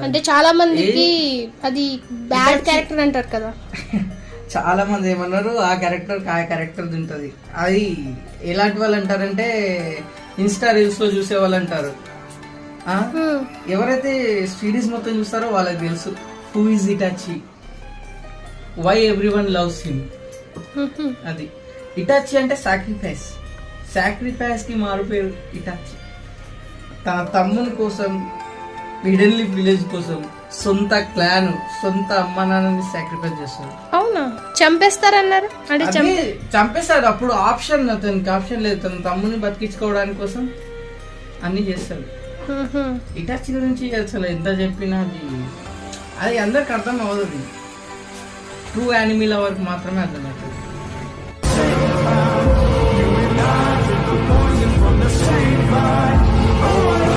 అంటే చాలా మందికి అది బ్యాడ్ క్యారెక్టర్ అంటారు కదా. చాలా మంది ఏమన్నారు ఆ క్యారెక్టర్ ఉంటది. అది ఎలాంటి వాళ్ళు అంటారంటే ఇన్స్టా రీల్స్ లో చూసే వాళ్ళు అంటారు. ఎవరైతే సిరీస్ మొత్తం చూస్తారో వాళ్ళకి తెలుసు who is Itachi, why everyone loves him. అది ఇటాచి అంటే సాక్రిఫైస్ కి మారు పేరు ఇటాచి. తన తమ్ముని కోసం, మిడిల్ విలేజ్ కోసం సొంత క్లాన్, సొంత అమ్మ నాన్నని సాక్రిఫైస్ చేస్తాడు. అవునా, చంపేస్తారన్నారు అంటే చంపేస్తాడు. అప్పుడు ఆప్షన్, అతనికి ఆప్షన్ లేదు. తన తమ్ముని బతికించుకోవడానికి కోసం అన్ని చేస్తాడు. ఇటాచి గురించి అసలు ఎంత చెప్పినా అది అందరికి అర్థం అవ్వదు. ట్రూ యానిమల్ వరకు మాత్రమే అర్థమవుతుంది. From the same mind.